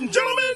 and gentlemen.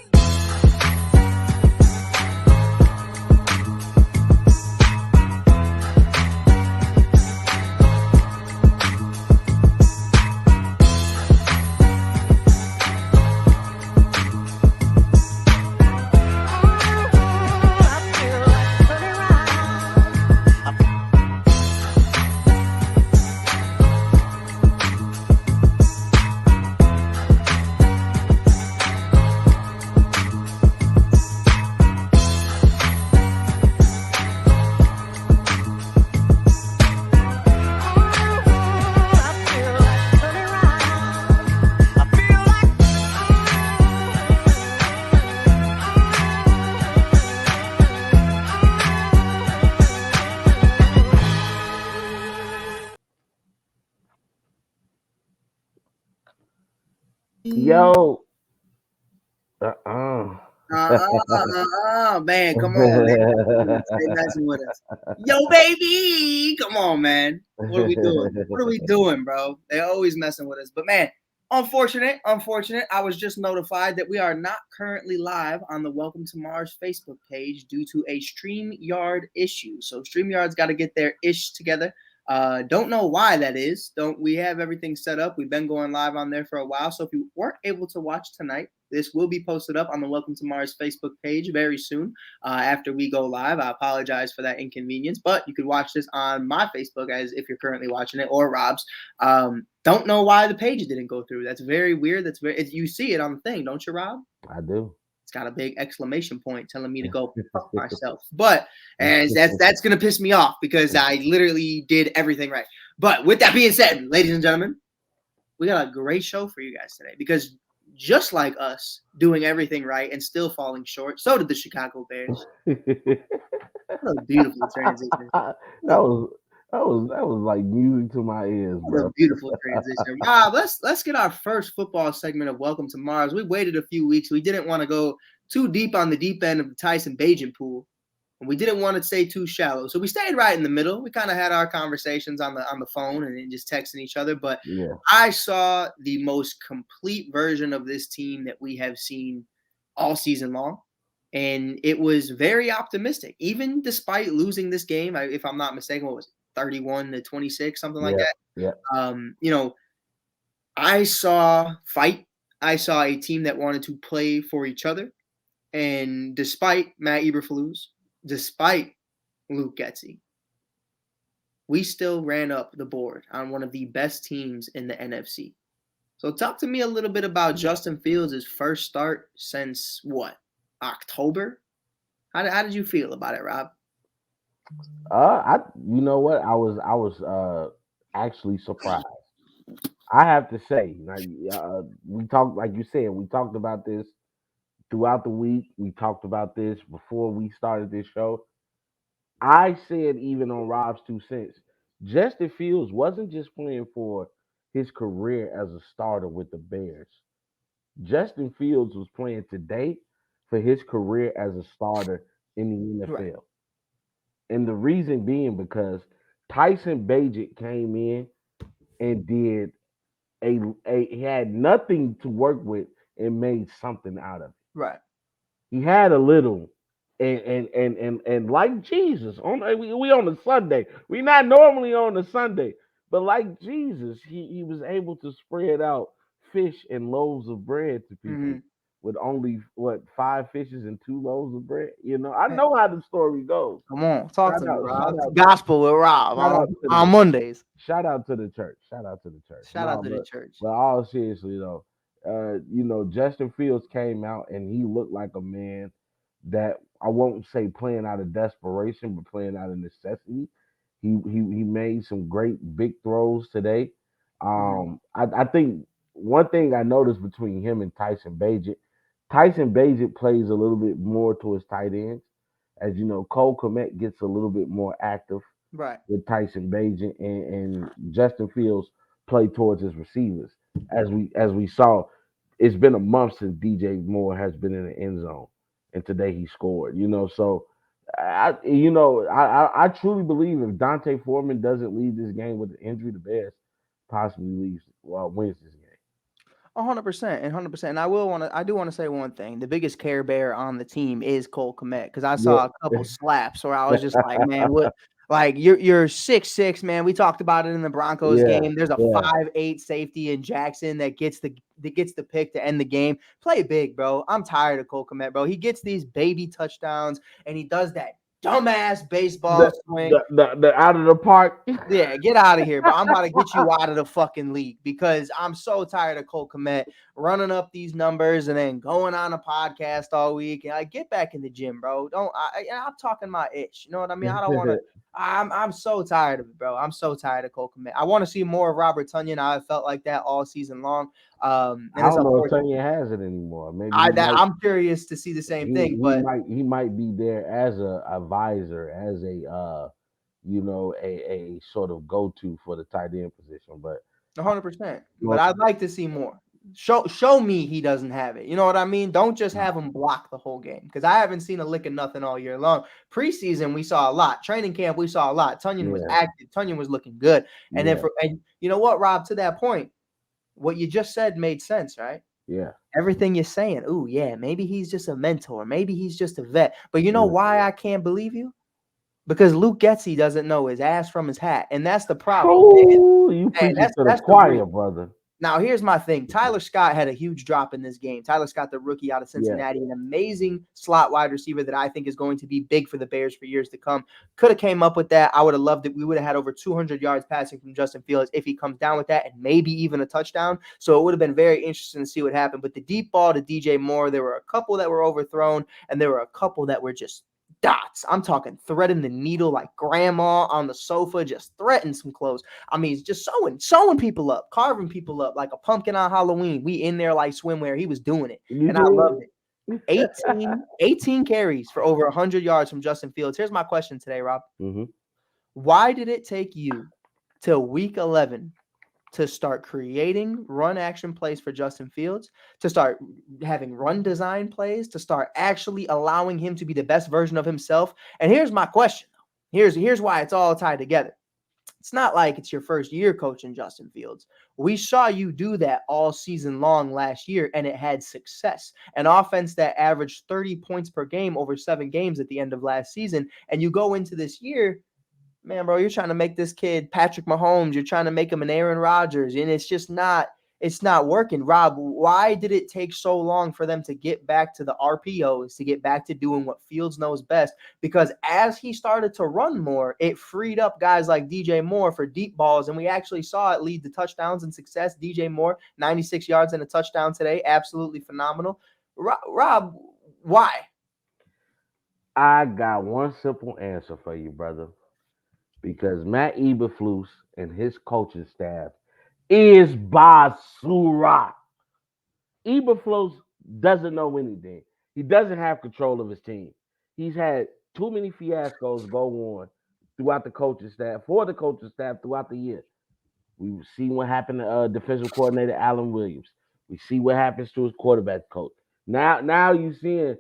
Yo. Man, come on, man. Stay messing with us. Yo, baby. Come on, man. What are we doing? What are we doing, bro? They're always messing with us. But, man, unfortunate. I was just notified that we are not currently live on the Welcome to Mars Facebook page due to a StreamYard issue. So, StreamYard's got to get their ish together. Don't know why that is. We have everything set up. We've been going live on there for a while. So if you weren't able to watch tonight, this will be posted up on the Welcome to Mars Facebook page very soon after we go live. I apologize for that inconvenience, but you could watch this on my Facebook as if you're currently watching it, or Rob's. Don't know why the page didn't go through. That's very weird. You see it on the thing, don't you, Rob? I do. It's got a big exclamation point telling me to go fuck myself. But and that's gonna piss me off because I literally did everything right. But with that being said, ladies and gentlemen, we got a great show for you guys today because just like us doing everything right and still falling short, so did the Chicago Bears. What a beautiful transition. That was like music to my ears, bro. What a beautiful transition. Rob, let's get our first football segment of Welcome to Mars. We waited a few weeks. We didn't want to go too deep on the deep end of the Tyson Bagent pool, and we didn't want to stay too shallow. So we stayed right in the middle. We kind of had our conversations on the phone and just texting each other. But yeah. I saw the most complete version of this team that we have seen all season long. And it was very optimistic, even despite losing this game. If I'm not mistaken, what was it? 31-26, something like that. Yeah. I saw fight. I saw a team that wanted to play for each other. And despite Matt Eberflus, despite Luke Getsy, we still ran up the board on one of the best teams in the NFC. So talk to me a little bit about Justin Fields' first start since what? October? How did you feel about it, Rob? You know what? I was actually surprised. I have to say, we talked, like you said, we talked about this throughout the week. We talked about this before we started this show. I said even on Rob's 2 cents, Justin Fields wasn't just playing for his career as a starter with the Bears. Justin Fields was playing today for his career as a starter in the NFL. Right. And the reason being because Tyson Bagent came in and did he had nothing to work with and made something out of it. Right. He had a little, and like Jesus we on a Sunday. We not normally on a Sunday, but like Jesus, he was able to spread out fish and loaves of bread to people with only 5 fishes and 2 loaves of bread. I know how the story goes. Come on, talk to me, Rob. Gospel with Rob on Mondays. Shout out to the church. Shout out to the church. But all seriously though, Justin Fields came out and he looked like a man that I won't say playing out of desperation, but playing out of necessity. He made some great big throws today. I think one thing I noticed between him and Tyson Bagent plays a little bit more towards tight ends. As you know, Cole Kmet gets a little bit more active with Tyson Bagent, and Justin Fields play towards his receivers. As we saw, it's been a month since DJ Moore has been in the end zone, and today he scored. So I truly believe if Dante Foreman doesn't leave this game with an injury, the Bears possibly wins this game. 100% and 100%. And I do want to say one thing. The biggest care bear on the team is Cole Kmet, because I Yeah. saw a couple slaps where I was just like, man, what? Like you're 6'6", man. We talked about it in the Broncos Yeah. game. There's a Yeah. 5'8" safety in Jackson that gets the pick to end the game. Play big, bro. I'm tired of Cole Kmet, bro. He gets these baby touchdowns and he does that dumbass baseball swing. The out of the park. Yeah, get out of here, bro. I'm about to get you out of the fucking league because I'm so tired of Cole Kmet running up these numbers and then going on a podcast all week. And I get back in the gym, bro. I'm talking my ish. You know what I mean? I don't want to. I'm so tired of it, bro. I'm so tired of Cole Kmet. I want to see more of Robert Tonyan. I felt like that all season long. And I it's don't know if unfortunate. Tanya has it anymore. Maybe he might. I'm curious to see the same thing, but He might be there as a advisor, as a a sort of go to for the tight end position. But 100%. But I'd like to see more. Show me he doesn't have it. You know what I mean? Don't just have him block the whole game, because I haven't seen a lick of nothing all year long. Preseason we saw a lot. Training camp we saw a lot. Tonyan was active. Tonyan was looking good. And then and you know what, Rob? To that point, what you just said made sense, right? Yeah. Everything you're saying. Oh yeah, maybe he's just a mentor. Maybe he's just a vet. But you know why I can't believe you? Because Luke Getsy doesn't know his ass from his hat, and that's the problem. Oh, you preaching to the That's the choir, real. brother. Now, here's my thing. Tyler Scott had a huge drop in this game. Tyler Scott, the rookie out of Yeah. Cincinnati, an amazing slot wide receiver that I think is going to be big for the Bears for years to come. Could have came up with that. I would have loved it. We would have had over 200 yards passing from Justin Fields if he comes down with that, and maybe even a touchdown. So it would have been very interesting to see what happened. But the deep ball to DJ Moore, there were a couple that were overthrown, and there were a couple that were just dots. I'm talking threading the needle like grandma on the sofa, just threading some clothes. I mean, just sewing people up, carving people up like a pumpkin on Halloween. We in there like swimwear. He was doing it, and I loved it. 18 carries for over 100 yards from Justin Fields. Here's my question today, Rob. Mm-hmm. Why did it take you till week 11 to start creating run action plays for Justin Fields, to start having run design plays, to start actually allowing him to be the best version of himself? And here's my question. Here's why it's all tied together. It's not like it's your first year coaching Justin Fields. We saw you do that all season long last year, and it had success. An offense that averaged 30 points per game over 7 games at the end of last season. And you go into this year, man, bro, you're trying to make this kid Patrick Mahomes. You're trying to make him an Aaron Rodgers, and it's not working. Rob, why did it take so long for them to get back to the RPOs, to get back to doing what Fields knows best? Because as he started to run more, it freed up guys like DJ Moore for deep balls, and we actually saw it lead to touchdowns and success. DJ Moore, 96 yards and a touchdown today. Absolutely phenomenal. Rob, why? I got one simple answer for you, brother. Because Matt Eberflus and his coaching staff is basura. Eberflus doesn't know anything. He doesn't have control of his team. He's had too many fiascos go on throughout the coaching staff, for the coaching staff throughout the year. We've seen what happened to defensive coordinator Allen Williams. We see what happens to his quarterback coach. Now you seeing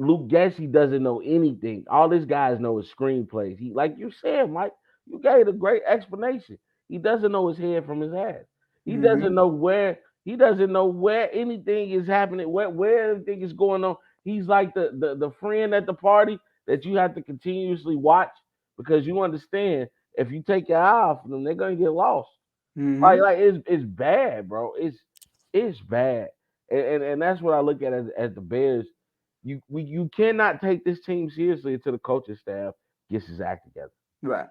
Luke Getsy doesn't know anything. All these guys know is screenplays. He, like you said, Mike, you gave a great explanation. He doesn't know his head from his ass. He doesn't know where anything is happening, where everything is going on. He's like the friend at the party that you have to continuously watch, because you understand if you take your eye off them, they're gonna get lost. Like it's bad, bro. It's bad, and that's what I look at as the Bears. You cannot take this team seriously until the coaching staff gets his act together. Right.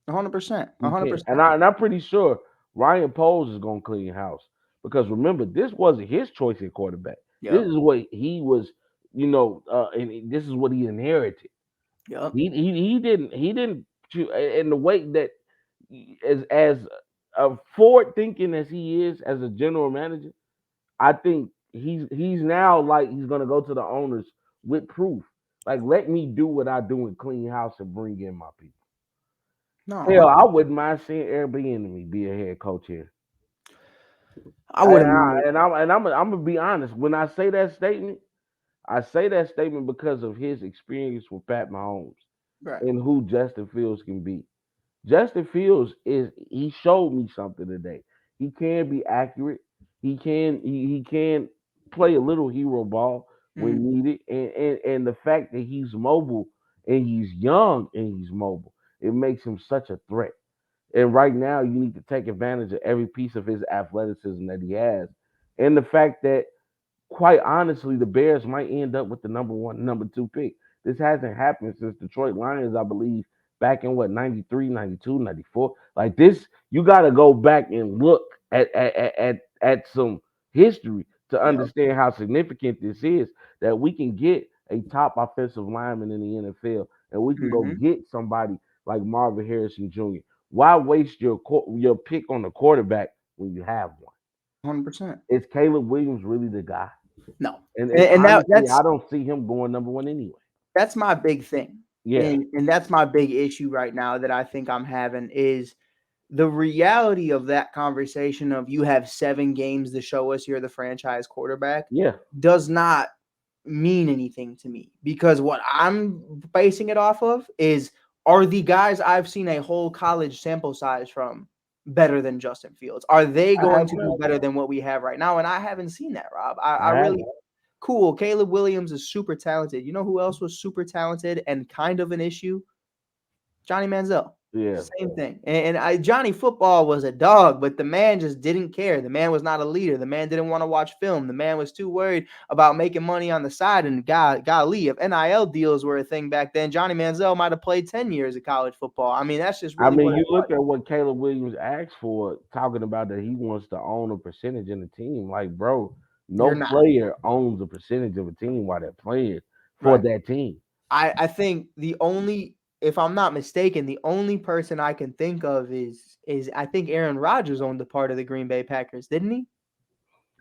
100%. You 100%. can't. And I'm pretty sure Ryan Poles is going to clean house, because remember, this wasn't his choice at quarterback. Yep. This is what he was, and this is what he inherited. Yep. He didn't in the way that as forward thinking as he is as a general manager. I think he's now like he's gonna go to the owners with proof. Like, let me do what I do in clean house and bring in my people. No, Hell, I wouldn't mind seeing Airbnb be a head coach here. I wouldn't. I'm gonna be honest. When I say that statement because of his experience with Pat Mahomes, Right. and who Justin Fields can be. Justin Fields he showed me something today. He can be accurate. he can play a little hero ball when Mm, needed, and the fact that he's mobile and he's young and he's mobile, it makes him such a threat. And right now, you need to take advantage of every piece of his athleticism that he has, and the fact that, quite honestly, the Bears might end up with the number one, number two pick. This hasn't happened since Detroit Lions, I believe, back in what, 93, 92, 94. Like this, you got to go back and look at some history to yep. understand how significant this is, that we can get a top offensive lineman in the NFL and we can go Mm-hmm. get somebody like Marvin Harrison Jr. Why waste your pick on the quarterback when you have one? 100%. Is Caleb Williams really the guy? No. And And that honestly, that's I don't see him going number one anyway. that's my big thing. Yeah, And that's my big issue right now that I think I'm having is the reality of that conversation of you have 7 games to show us you're the franchise quarterback yeah. does not mean anything to me, because what I'm basing it off of is, are the guys I've seen a whole college sample size from better than Justin Fields? Are they I going have to do not. better than what we have right now? And I haven't seen that, Rob. I I really haven't. cool. Caleb Williams is super talented. You know who else was super talented and kind of an issue? Johnny Manziel. Yeah. Same thing. Johnny Football was a dog, but the man just didn't care. The man was not a leader. The man didn't want to watch film. The man was too worried about making money on the side. And golly, if NIL deals were a thing back then, Johnny Manziel might have played 10 years of college football. I mean, that's just I really mean, what it you was. look at what Caleb Williams asked for, talking about that he wants to own a percentage in the team. Like, bro, You're no not. player owns a percentage of a team while they're playing for Right. that team. I think the only, if I'm not mistaken, the only person I can think of is I think Aaron Rodgers owned a part of the Green Bay Packers, didn't he?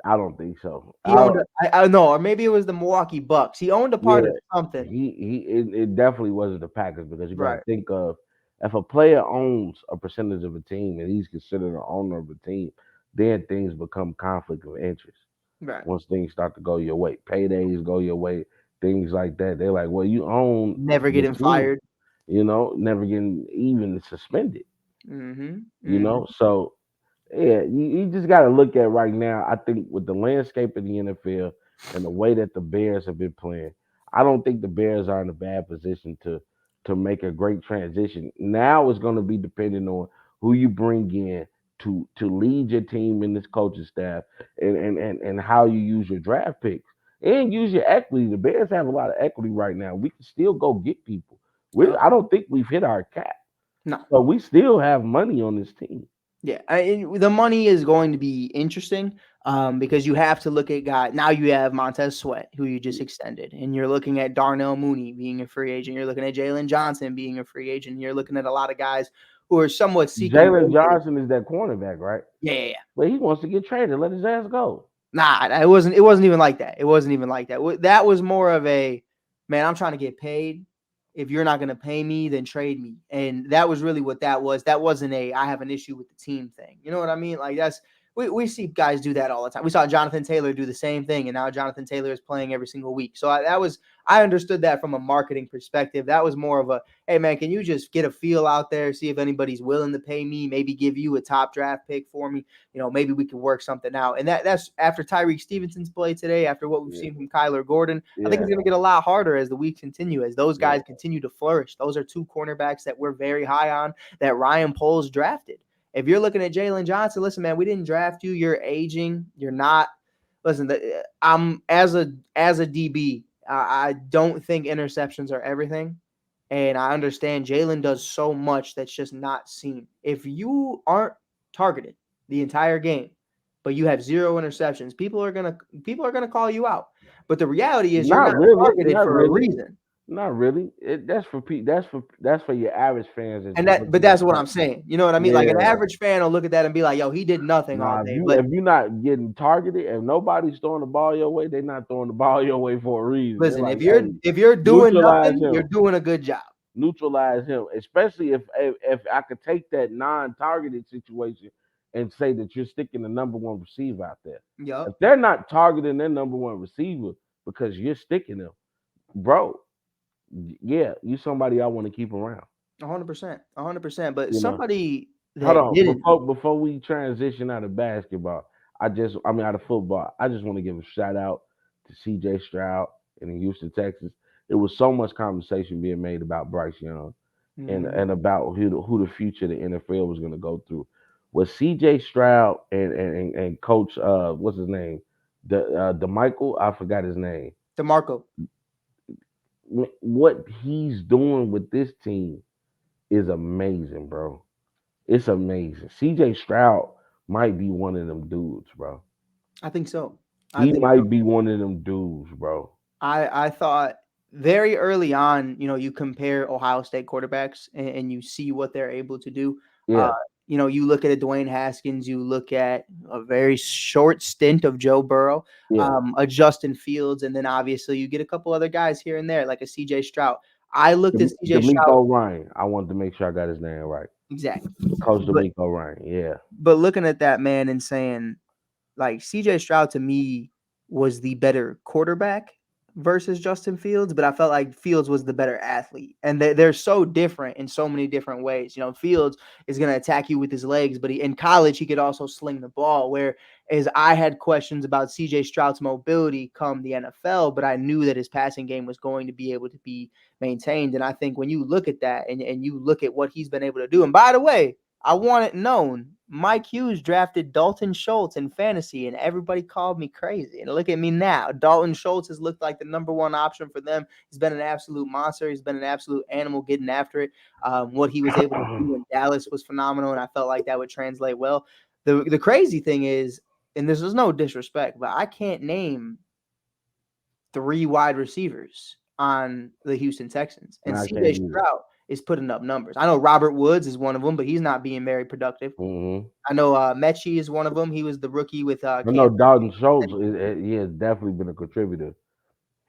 I don't think so. He owned I know, or maybe it was the Milwaukee Bucks. He owned a part Yeah, of something. it definitely wasn't the Packers, because you got to Right. think of, if a player owns a percentage of a team and he's considered an owner of a team, then things become conflict of interest. Right. Once things start to go your way, paydays go your way, things like that. They're like, well, you own Never the getting team, fired. never getting even suspended, Mhm. Mhm. So yeah, you just got to look at right now. I think with the landscape of the NFL and the way that the Bears have been playing, I don't think the Bears are in a bad position to make a great transition. Now it's going to be depending on who you bring in to lead your team in this coaching staff, and how you use your draft picks and use your equity. The Bears have a lot of equity right now. We can still go get people. Yep. I don't think we've hit our cap, No. so we still have money on this team. Yeah, the money is going to be interesting, because you have to look at guys. Now you have Montez Sweat, who you just extended, and you're looking at Darnell Mooney being a free agent. You're looking at Jalen Johnson being a free agent. You're looking at a lot of guys who are somewhat seeking Jalen their way. Johnson is that cornerback, right? Yeah, yeah, yeah. But he wants to get traded. Let his ass go. Nah, it wasn't. It wasn't even like that. It wasn't even like that. That was more of a, man, I'm trying to get paid. If you're not going to pay me, then trade me. And that was really what that was. That wasn't a I have an issue with the team thing. You know what I mean? Like we see guys do that all the time. We saw Jonathan Taylor do the same thing, and now Jonathan Taylor is playing every single week. So I understood that from a marketing perspective. That was more of a, hey man, can you just get a feel out there, see if anybody's willing to pay me, maybe give you a top draft pick for me. Maybe we can work something out. And that's after Tyreek Stevenson's play today, after what we've Yeah, seen from Kyler Gordon. I think yeah, it's going to get a lot harder as the weeks continue, as those yeah. guys continue to flourish. Those are 2 cornerbacks that we're very high on, that Ryan Poles drafted. If you're looking at Jalen Johnson, listen, man, we didn't draft you. You're aging. You're not. Listen, I'm as a DB. I don't think interceptions are everything. And I understand Jalen does so much that's just not seen. If you aren't targeted the entire game, but you have 0 interceptions, people are gonna call you out. But the reality is you're not Not really. targeted Not for a really. reason. Not really. That's for your average fans that's And looking that's at what I'm something. saying. You know what I mean? Like an Yeah. average fan will look at that and be like, yo, he did nothing all Nah, day. But if you're not getting targeted and nobody's throwing the ball your way, they're not throwing the ball your way for a reason. They're listen, like, hey, if you're doing neutralize nothing, you're him. doing a good job. Neutralize him. Especially if I could take that non-targeted situation and say that you're sticking the number one receiver out there. If Yup. they're not targeting their number one receiver because you're sticking them, bro, yeah, you somebody I want to keep around. 100%. 100%. But You know. somebody Hold that on, didn't. before we transition out of basketball, Out of football, I just want to give a shout out to C.J. Stroud in Houston, Texas. There was so much conversation being made about Bryce Young and about who the future of the NFL was going to go through. Was C.J. Stroud and Coach what's his name, DeMichael? I forgot his name. DeMarco. What he's doing with this team is amazing, bro. It's amazing. C.J. Stroud might be one of them dudes, bro. I think so. He might be one of them dudes, bro. I thought very early on, you compare Ohio State quarterbacks and you see what they're able to do. Yeah. You look at a Dwayne Haskins, you look at a very short stint of Joe Burrow, a Justin Fields, and then obviously you get a couple other guys here and there, like a C.J. Stroud. I looked at C.J. Stroud. Ryan. I wanted to make sure I got his name right. Exactly. Coach DeMeco Ryan, yeah. But looking at that man and saying, like, C.J. Stroud to me was the better quarterback versus Justin Fields, but I felt like Fields was the better athlete. And they're so different in so many different ways. Fields is going to attack you with his legs, but in college, he could also sling the ball, whereas I had questions about C.J. Stroud's mobility come the NFL, but I knew that his passing game was going to be able to be maintained. And I think when you look at that and you look at what he's been able to do, and by the way, I want it known, Mike Hughes drafted Dalton Schultz in fantasy, and everybody called me crazy. And look at me now. Dalton Schultz has looked like the number one option for them. He's been an absolute monster. He's been an absolute animal getting after it. What he was able to do in Dallas was phenomenal, and I felt like that would translate well. The crazy thing is, and this is no disrespect, but I can't name 3 wide receivers on the Houston Texans. And C.J. Stroud is putting up numbers. I know Robert Woods is one of them, but he's not being very productive. Mm-hmm. I know Mechie is one of them. He was the rookie with I know Dalton Schultz. He has definitely been a contributor.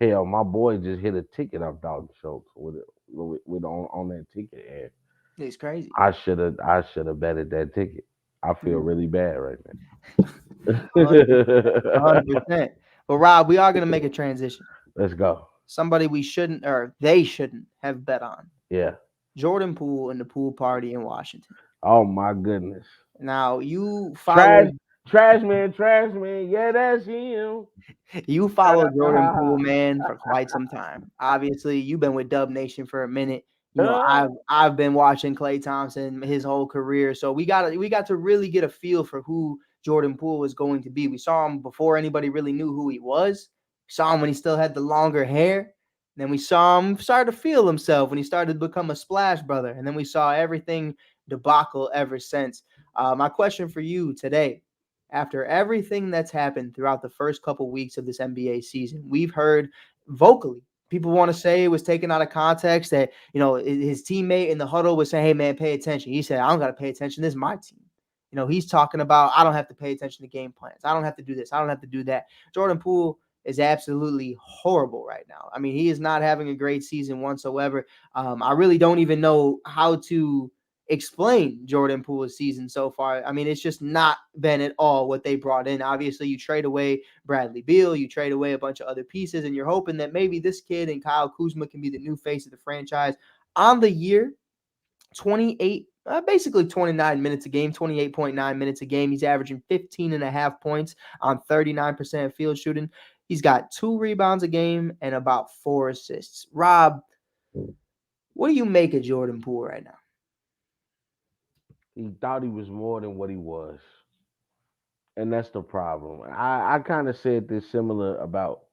Hell, my boy just hit a ticket off Dalton Schultz with on that ticket ad. It's crazy. I should have betted that ticket. I feel really bad right now. 100%. But Rob, we are going to make a transition. Let's go. Somebody we shouldn't, or they shouldn't have bet on. Yeah. Jordan Poole and the Poole Party in Washington. Oh my goodness. Now you follow Trash man. Yeah, that's him. You follow Jordan Poole, man, for quite some time. Obviously, you've been with Dub Nation for a minute. I've been watching Klay Thompson his whole career, so we got to really get a feel for who Jordan Poole was going to be. We saw him before anybody really knew who he was. We saw him when he still had the longer hair. Then we saw him start to feel himself when he started to become a splash brother. And then we saw everything debacle ever since. My question for you today, after everything that's happened throughout the first couple weeks of this NBA season, we've heard vocally people want to say it was taken out of context that, his teammate in the huddle was saying, hey, man, pay attention. He said, I don't got to pay attention. This is my team. He's talking about, I don't have to pay attention to game plans. I don't have to do this. I don't have to do that. Jordan Poole is absolutely horrible right now. I mean, he is not having a great season whatsoever. I really don't even know how to explain Jordan Poole's season so far. I mean, it's just not been at all what they brought in. Obviously, you trade away Bradley Beal, you trade away a bunch of other pieces, and you're hoping that maybe this kid and Kyle Kuzma can be the new face of the franchise. On the year, 28, basically 29 minutes a game, 28.9 minutes a game. He's averaging 15.5 points on 39% field shooting. He's got 2 rebounds a game and about 4 assists. Rob, what do you make of Jordan Poole right now? He thought he was more than what he was. And that's the problem. I kind of said this similar about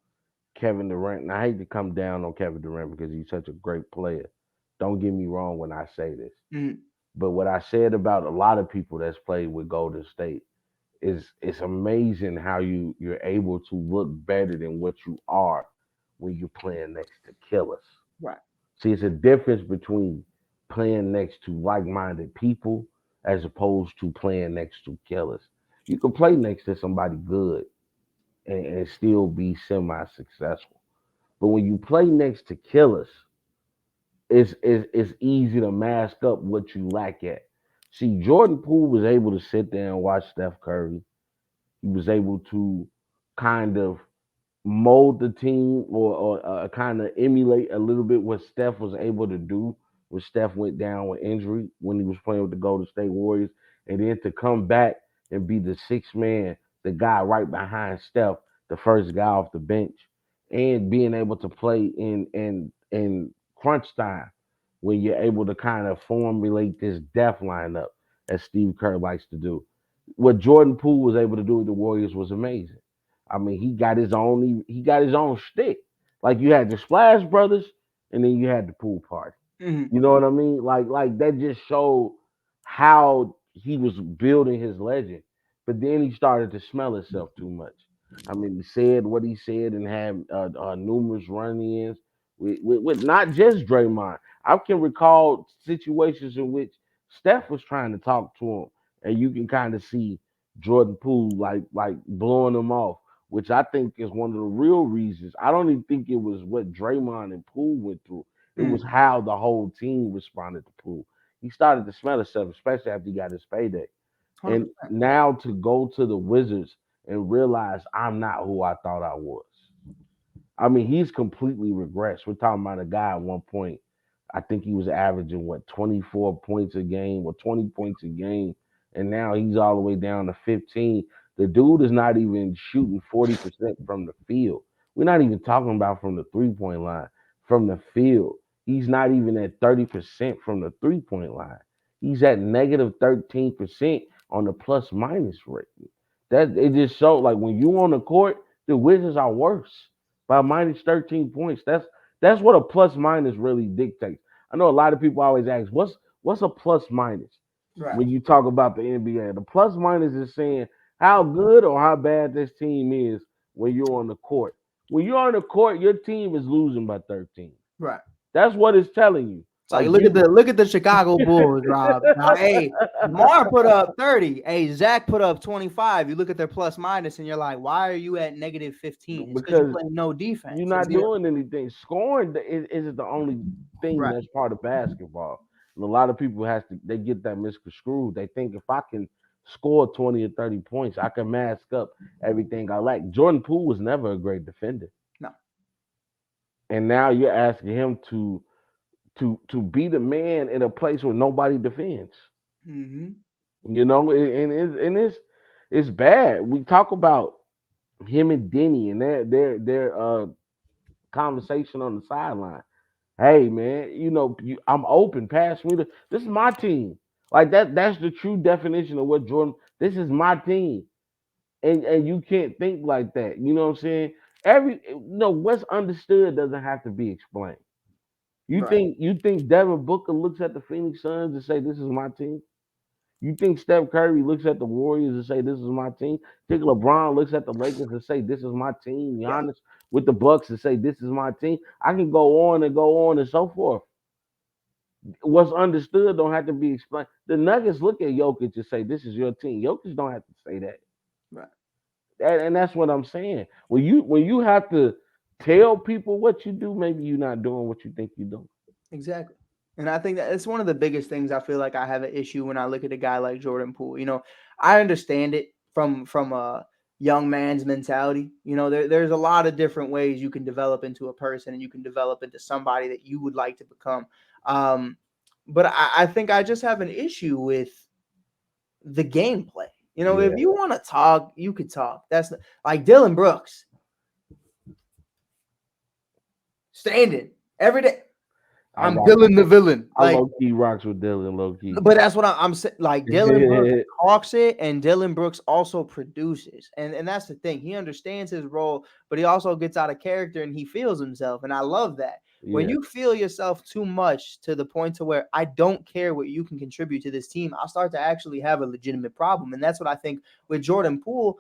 Kevin Durant. And I hate to come down on Kevin Durant because he's such a great player. Don't get me wrong when I say this. Mm-hmm. But what I said about a lot of people that's played with Golden State is it's amazing how you're able to look better than what you are when you're playing next to killers. Right. See, it's a difference between playing next to like-minded people as opposed to playing next to killers. You can play next to somebody good and still be semi-successful. But when you play next to killers, it's easy to mask up what you lack at. See, Jordan Poole was able to sit there and watch Steph Curry. He was able to kind of mold the team or kind of emulate a little bit what Steph was able to do when Steph went down with injury when he was playing with the Golden State Warriors. And then to come back and be the 6th man the guy right behind Steph, the first guy off the bench, and being able to play in crunch time when you're able to kind of formulate this death lineup as Steve Kerr likes to do. What Jordan Poole was able to do with the Warriors was amazing. I mean, he got his own shtick. Like you had the Splash Brothers, and then you had the Poole Party. Mm-hmm. You know what I mean? Like that just showed how he was building his legend. But then he started to smell himself too much. I mean, he said what he said and had numerous run-ins with not just Draymond. I can recall situations in which Steph was trying to talk to him, and you can kind of see Jordan Poole like blowing him off, which I think is one of the real reasons. I don't even think it was what Draymond and Poole went through. It was how the whole team responded to Poole. He started to smell himself, especially after he got his payday. And 100%. now to go to the Wizards and realize I'm not who I thought I was. I mean, he's completely regressed. We're talking about a guy at one point, I think he was averaging 24 points a game or 20 points a game, and now he's all the way down to 15. The dude is not even shooting 40% from the field. We're not even talking about from the 3-point line. From the field, he's not even at 30% from the 3-point line. He's at negative 13% on the plus minus rating. That it just showed like when you on the court, the Wizards are worse by minus 13 points. That's what a plus minus really dictates. I know a lot of people always ask, what's a plus minus Right. when you talk about the NBA? The plus minus is saying how good or how bad this team is when you're on the court. When you're on the court, your team is losing by 13. Right. That's what it's telling you. It's like look at the Chicago Bulls, Rob. Now, hey, DeMar put up 30. Hey, Zach put up 25. You look at their plus minus, and you're like, why are you at negative 15? It's because you play no defense. You're not doing anything. Scoring isn't the only thing Right. that's part of basketball. And a lot of people they get that misconstrued. They think if I can score 20 or 30 points, I can mask up everything I lack. Jordan Poole was never a great defender. No. And now you're asking him to be the man in a place where nobody defends. Mm-hmm. You know, and it's bad. We talk about him and Denny and their conversation on the sideline. Hey man, I'm open. Pass me this is my team. Like that's the true definition of what Jordan. This is my team, and you can't think like that. You know what I'm saying? What's understood doesn't have to be explained. Right. You think Devin Booker looks at the Phoenix Suns and say this is my team? You think Steph Curry looks at the Warriors and say this is my team? Think LeBron looks at the Lakers and say this is my team? Yeah. Giannis with the Bucks and say this is my team? I can go on and go on and so forth. What's understood don't have to be explained. The Nuggets look at Jokic and say this is your team. Jokic don't have to say that. Right. And that's what I'm saying. When you have to tell people what you do, maybe you're not doing what you think you're doing. Exactly. And I think that it's one of the biggest things I feel like I have an issue when I look at a guy like Jordan Poole. I understand it from a young man's mentality. There's a lot of different ways you can develop into a person and you can develop into somebody that you would like to become. But I think I just have an issue with the gameplay. If you want to talk, you could talk. That's like Dylan Brooks. Standing every day. I'm Dylan the villain. I low key rocks with Dylan, low key. But that's what I'm saying. Like Dylan Brooks talks it, and Dylan Brooks also produces, and that's the thing. He understands his role, but he also gets out of character and he feels himself, and I love that. Yeah. When you feel yourself too much to the point to where I don't care what you can contribute to this team, I'll start to actually have a legitimate problem, and that's what I think with Jordan Poole.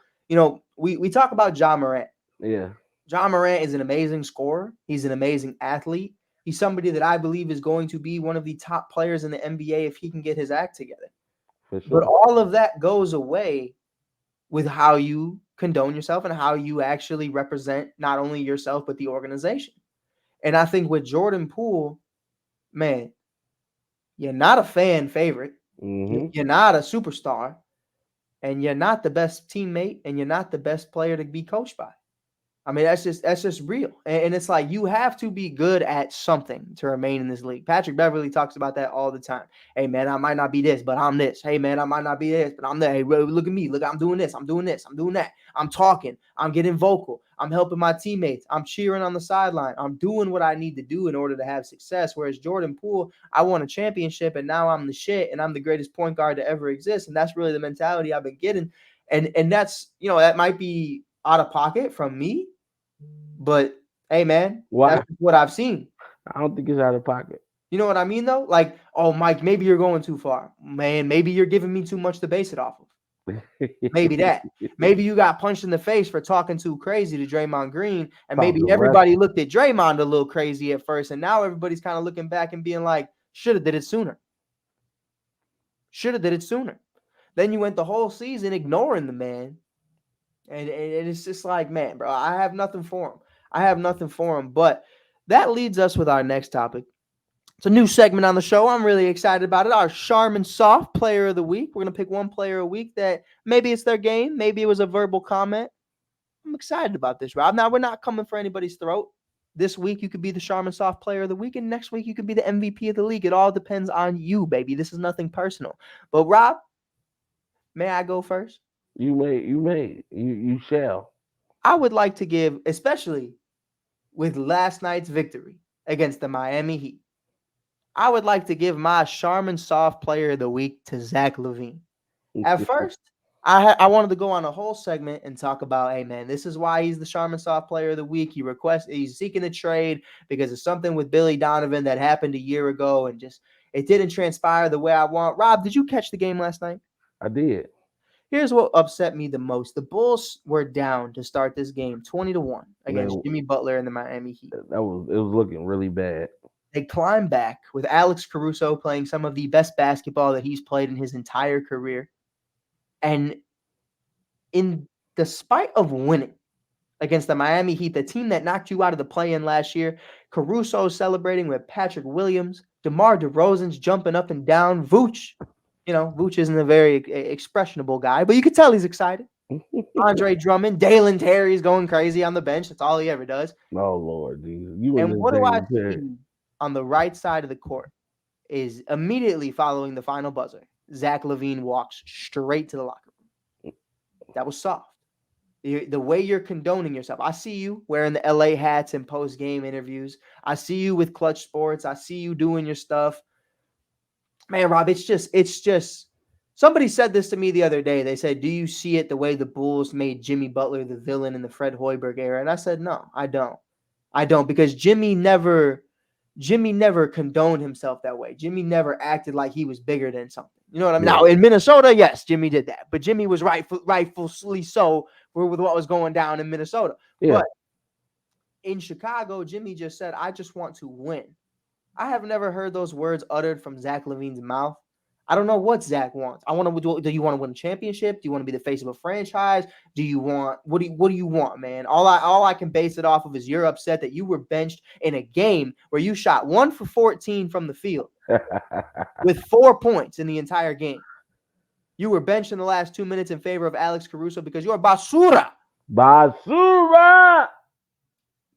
We talk about Ja Morant. Yeah, Ja Morant is an amazing scorer. He's an amazing athlete. He's somebody that I believe is going to be one of the top players in the NBA if he can get his act together. For sure. But all of that goes away with how you condone yourself and how you actually represent not only yourself, but the organization. And I think with Jordan Poole, man, you're not a fan favorite. Mm-hmm. You're not a superstar. And you're not the best teammate. And you're not the best player to be coached by. I mean, that's just real. And it's like you have to be good at something to remain in this league. Patrick Beverley talks about that all the time. Hey, man, I might not be this, but I'm this. Hey, man, I might not be this, but I'm that. Hey, look at me. Look, I'm doing this. I'm doing this. I'm doing that. I'm talking. I'm getting vocal. I'm helping my teammates. I'm cheering on the sideline. I'm doing what I need to do in order to have success. Whereas Jordan Poole, I won a championship, and now I'm the shit, and I'm the greatest point guard to ever exist. And that's really the mentality I've been getting. And that's, that might be out of pocket from me. But hey, man, that's what I've seen. I don't think it's out of pocket. You know what I mean, though? Like, oh, Mike, maybe you're going too far. Man, maybe you're giving me too much to base it off of. Maybe that. Maybe you got punched in the face for talking too crazy to Draymond Green, and maybe everybody looked at Draymond a little crazy at first, and now everybody's kind of looking back and being like, should have did it sooner. Should have did it sooner. Then you went the whole season ignoring the man, and it's just like, man, bro, I have nothing for him. But that leads us with our next topic. It's a new segment on the show. I'm really excited about it. Our Charmin Soft Player of the Week. We're going to pick one player a week that maybe it's their game. Maybe it was a verbal comment. I'm excited about this, Rob. Now, we're not coming for anybody's throat. This week, you could be the Charmin Soft Player of the Week, and next week, you could be the MVP of the league. It all depends on you, baby. This is nothing personal. But, Rob, may I go first? You may. You shall. I would like to give, especially with last night's victory against the Miami Heat, I would like to give my Charmin Soft Player of the Week to Zach LaVine. At first, I wanted to go on a whole segment and talk about, hey, man, this is why he's the Charmin Soft Player of the Week. He's seeking a trade because of something with Billy Donovan that happened a year ago, and just it didn't transpire the way I want. Rob, did you catch the game last night? I did. Here's what upset me the most. The Bulls were down to start this game 20-1 against Jimmy Butler and the Miami Heat. It was looking really bad. They climbed back with Alex Caruso playing some of the best basketball that he's played in his entire career. And in despite of winning against the Miami Heat, the team that knocked you out of the play-in last year, Caruso celebrating with Patrick Williams, DeMar DeRozan's jumping up and down, Vooch. Vooch isn't a very expressionable guy, but you could tell he's excited. Andre Drummond, Dalen Terry's going crazy on the bench. That's all he ever does. Oh, Lord, Jesus. And what do I see on the right side of the court is immediately following the final buzzer, Zach LaVine walks straight to the locker room. That was soft. The way you're condoning yourself. I see you wearing the LA hats in post-game interviews. I see you with Clutch Sports. I see you doing your stuff. Man, Rob, it's just somebody said this to me the other day. They said, do you see it the way the Bulls made Jimmy Butler the villain in the Fred Hoiberg era? And I said, no, I don't, because Jimmy never condoned himself that way. Jimmy never acted like he was bigger than something. You know what I mean? Yeah. Now, in Minnesota, yes, Jimmy did that. But Jimmy was rightfully so with what was going down in Minnesota. Yeah. But in Chicago, Jimmy just said, I just want to win. I have never heard those words uttered from Zach LaVine's mouth. I don't know what Zach wants. Do you want to win a championship? Do you want to be the face of a franchise? What do you want, man? All I can base it off of is you're upset that you were benched in a game where you shot 1 for 14 from the field with 4 points in the entire game. You were benched in the last 2 minutes in favor of Alex Caruso because you're basura. Basura.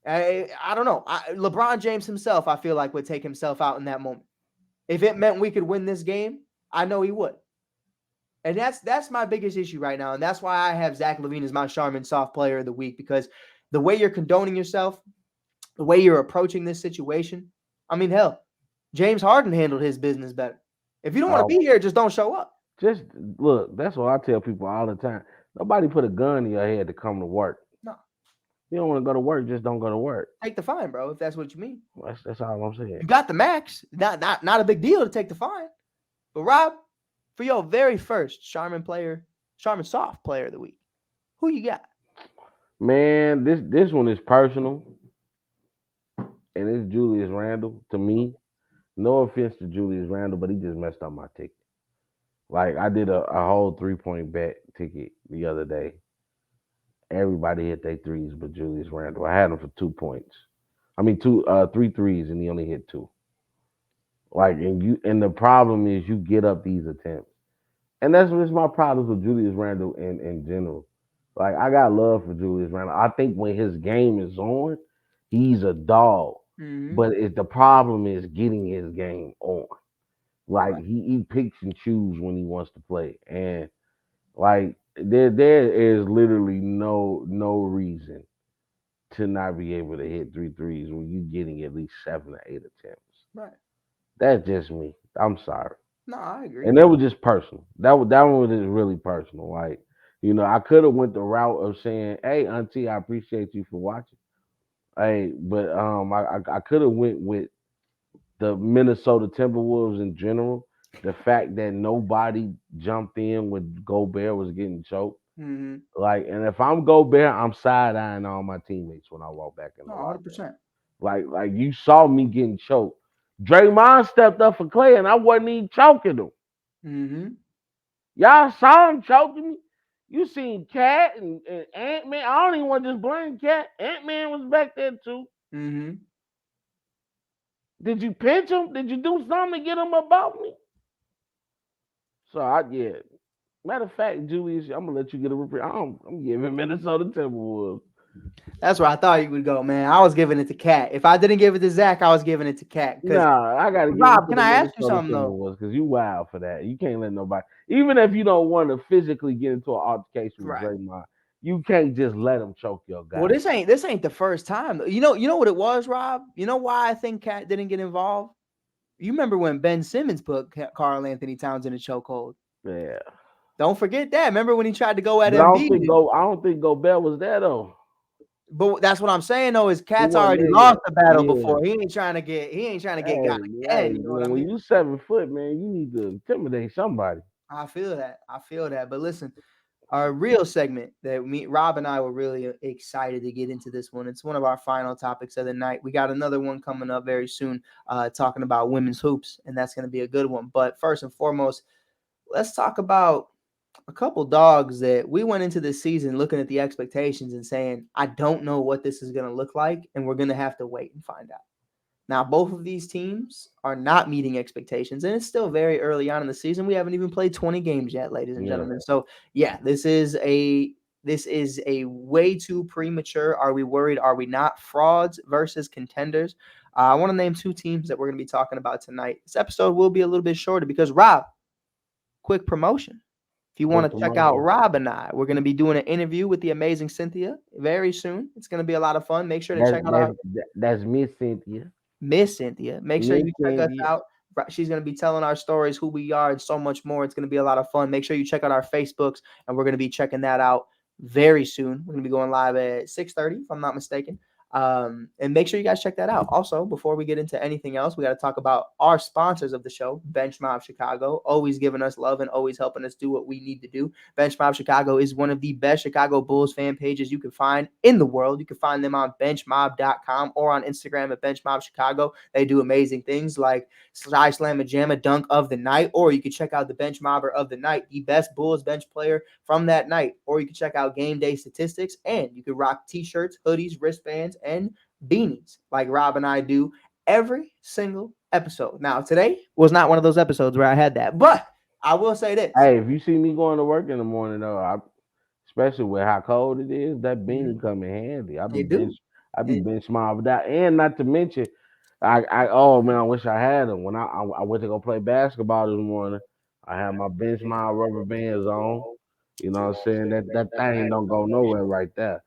I don't know. LeBron James himself, I feel like, would take himself out in that moment. If it meant we could win this game, I know he would. And that's my biggest issue right now. And that's why I have Zach LaVine as my Charmin Soft Player of the Week, because the way you're condoning yourself, the way you're approaching this situation, I mean, hell, James Harden handled his business better. If you don't want to be here, just don't show up. Just look, that's what I tell people all the time. Nobody put a gun in your head to come to work. No. You don't want to go to work, just don't go to work. Take the fine, bro, if that's what you mean. That's all I'm saying. You got the max. Not a big deal to take the fine. But Rob, for your very first Charmin Soft Player of the Week, who you got? Man, this one is personal. And it's Julius Randle to me. No offense to Julius Randle, but he just messed up my ticket. Like, I did a whole 3-point bet ticket the other day. Everybody hit their threes but Julius Randle. I had him for 2 points. I mean, 3 threes, and he only hit 2. Like, and the problem is you get up these attempts. And that's my problems with Julius Randle in general. Like I got love for Julius Randle. I think when his game is on, he's a dog. Mm-hmm. But the problem is getting his game on. Like Right. he picks and chooses when he wants to play, and like there is literally no reason to not be able to hit three threes when you're getting at least 7 or 8 attempts. Right. That's just me. I'm sorry. No, I agree. And that was just personal. That one was just really personal. Like, I could have went the route of saying, "Hey, Auntie, I appreciate you for watching." Hey, but I could have went with the Minnesota Timberwolves in general. The fact that nobody jumped in when Gobert was getting choked. Mm-hmm. Like, and if I'm Gobert, I'm side eyeing all my teammates when I walk back in No, the locker room. 100%. Like you saw me getting choked. Draymond stepped up for Clay, and I wasn't even choking him. Mm-hmm. Y'all saw him choking me. You seen Cat and Ant Man. I don't even want to just blame Cat. Ant Man was back there too. Mm-hmm. Did you pinch him? Did you do something to get him about me? So yeah. Matter of fact, Julius, I'm gonna let you get a report. I'm giving Minnesota Timberwolves. That's where I thought you would go, man. I was giving it to Cat. If I didn't give it to Zach, I was giving it to Cat. Nah, I gotta give it Rob, to can the I ask you Minnesota something though? Timberwolves because you wild for that. You can't let nobody, even if you don't want to physically get into an altercation with Right. Draymond, you can't just let him choke your guy. Well, this ain't the first time. You know what it was, Rob? You know why I think Cat didn't get involved? You remember when Ben Simmons put Karl Anthony Towns in a chokehold? Yeah. Don't forget that. Remember when he tried to go at But Embiid? I don't think Gobert was there though. But that's what I'm saying though, is He Cat's wasn't already there lost yet. the battle Yeah. before. He ain't trying to get got Hey, again. You know what I when mean? you 7 foot, man, you need to intimidate somebody. I feel that. But listen, our real segment that Rob and I were really excited to get into this one. It's one of our final topics of the night. We got another one coming up very soon, talking about women's hoops, and that's going to be a good one. But first and foremost, let's talk about a couple dogs that we went into this season looking at the expectations and saying, I don't know what this is going to look like, and we're going to have to wait and find out. Now, both of these teams are not meeting expectations, and it's still very early on in the season. We haven't even played 20 games yet, ladies and gentlemen. So, yeah, this is a way too premature. Are we worried? Are we not? Frauds versus contenders. I want to name two teams that we're going to be talking about tonight. This episode will be a little bit shorter because, Rob, quick promotion. If you want to check out Rob and I, we're going to be doing an interview with the amazing Cynthia very soon. It's going to be a lot of fun. Make sure to check out that's Miss Cynthia. Miss Cynthia. Make sure you check us out. She's going to be telling our stories, who we are, and so much more. It's going to be a lot of fun. Make sure you check out our Facebooks, and we're going to be checking that out very soon. We're going to be going live at 6:30, if I'm not mistaken. And make sure you guys check that out. Also, before we get into anything else, we got to talk about our sponsors of the show, Bench Mob Chicago, always giving us love and always helping us do what we need to do. Bench Mob Chicago is one of the best Chicago Bulls fan pages you can find in the world. You can find them on benchmob.com or on Instagram at Bench Mob Chicago. They do amazing things like Sly Slam and Jam a Dunk of the night, or you can check out the Bench Mobber of the night, the best Bulls bench player from that night, or you can check out game day statistics, and you can rock t-shirts, hoodies, wristbands, and beanies like Rob and I do every single episode. Now, today was not one of those episodes where I had that, but I will say this. Hey, if you see me going to work in the morning, though, especially with how cold it is, that beanie come in handy. I be bench mobbed out, and not to mention, oh man, I wish I had them when I went to go play basketball this morning. I had my bench mob rubber bands on. You know what I'm saying? That thing don't go nowhere right there.